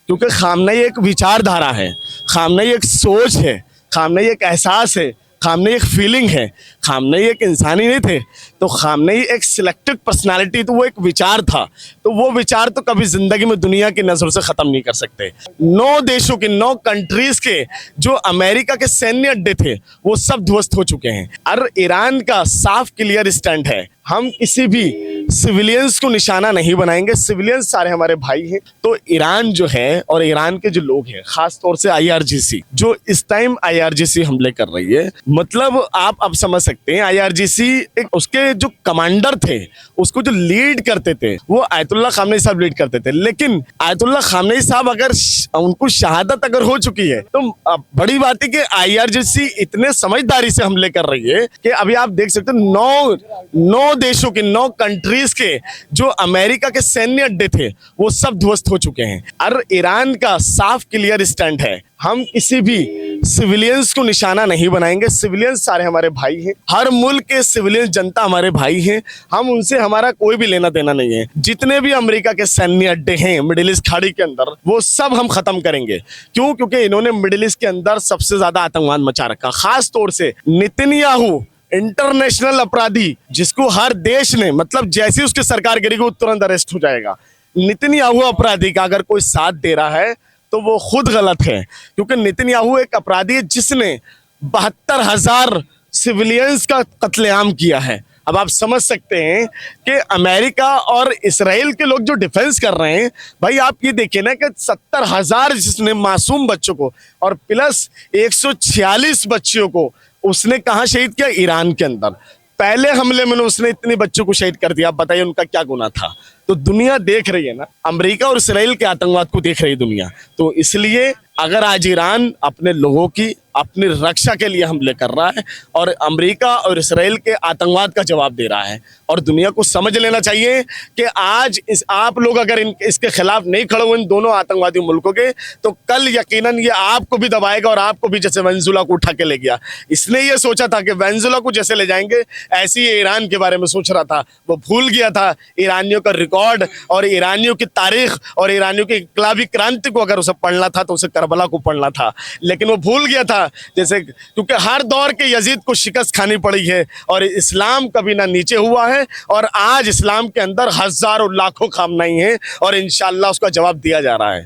क्योंकि खामनेई एक विचारधारा है, खामनेई एक सोच है, खामनेई एक एहसास है, खामनेई एक फीलिंग है। खामनेई एक इंसानी नहीं थे, तो खामनेई एक सिलेक्टेड पर्सनालिटी, तो वो एक विचार था। तो वो विचार तो कभी जिंदगी में दुनिया की नजर से खत्म नहीं कर सकते। 9 देशों के 9 कंट्रीज के जो अमेरिका के सैन्य अड्डे थे वो सब ध्वस्त हो चुके हैं। और ईरान का साफ क्लियर स्टैंड है, हम किसी भी सिविलियंस को निशाना नहीं बनाएंगे। सिविलियंस सारे हमारे भाई हैं। तो ईरान जो है और ईरान के जो लोग हैं, खास तौर से आईआरजीसी जो इस टाइम आईआरजीसी हमले कर रही है, मतलब आप अब समझ सकते हैं आईआरजीसी एक उसके जो कमांडर थे, उसको जो लीड करते थे वो आयतुल्लाह खामनेई साहब लीड करते थे। लेकिन आयतुल्लाह खामनेई साहब अगर उनको शहादत अगर हो चुकी है तो बड़ी बात है कि आईआरजीसी इतने समझदारी से हमले कर रही है कि अभी आप देख सकते हो 9 देशों के 9 कंट्रीज के जो अमेरिका के सैन्य अड्डे थे वो सब ध्वस्त हो चुके हैं। और ईरान का साफ क्लियर स्टैंड है, हम किसी भी सिविलियंस को निशाना नहीं बनाएंगे। सिविलियंस सारे हमारे भाई हैं, हर मुल्क के सिविलियंस जनता हमारे भाई हैं, हम उनसे हमारा कोई भी लेना देना नहीं है। जितने भी अमेरिका के सैन्य अड्डे हैं मिडिल ईस्ट खाड़ी के अंदर वो सब हम खत्म करेंगे। क्यों? क्योंकि इन्होंने मिडिल ईस्ट के अंदर सबसे ज्यादा आतंकवाद मचा रखा। खास तौर से नेतन्याहू इंटरनेशनल अपराधी, जिसको हर देश ने मतलब जैसे उसकी सरकार गिरेगी वो तुरंत अरेस्ट हो जाएगा। नेतन्याहू अपराधी का अगर कोई साथ दे रहा है तो वो खुद गलत है, क्योंकि नेतन्याहू एक अपराधी है जिसने 72,000 सिविलियंस का कत्लेआम किया है। अब आप समझ सकते हैं कि अमेरिका और इसराइल के लोग जो डिफेंस कर रहे हैं, भाई आप ये देखिए ना कि 70,000 जिसने मासूम बच्चों को और प्लस 146 बच्चियों को उसने कहाँ शहीद किया? ईरान के अंदर। पहले हमले में उसने इतने बच्चों को शहीद कर दिया। आप बताइए उनका क्या गुनाह था? तो दुनिया देख रही है ना, अमेरिका और इसराइल के आतंकवाद को देख रही है दुनिया। तो इसलिए अगर आज ईरान अपने लोगों की अपनी रक्षा के लिए हमले कर रहा है और अमेरिका और इसराइल के आतंकवाद का जवाब दे रहा है, और दुनिया को समझ लेना चाहिए कि आज आप लोग अगर इसके खिलाफ नहीं खड़े हुए इन दोनों आतंकवादी मुल्कों के, तो कल यकीनन ये आपको भी दबाएगा और आपको भी, जैसे वेनेजुला को उठा के ले गया। इसने ये सोचा था कि वेनेजुला को जैसे ले जाएंगे, ऐसे ही ईरान के बारे में सोच रहा था। वो भूल गया था ईरानियों का रिकॉर्ड और ईरानियों की तारीख और ईरानियों की इनकलाबी क्रांति को अगर उसे पढ़ना था तो उसे करबला को पढ़ना था। लेकिन वो भूल गया था, जैसे क्योंकि हर दौर के यजीद को शिकस्त खानी पड़ी है और इस्लाम कभी ना नीचे हुआ है, और आज इस्लाम के अंदर हजारों लाखों खामनेई हैं और इंशाअल्लाह उसका जवाब दिया जा रहा है।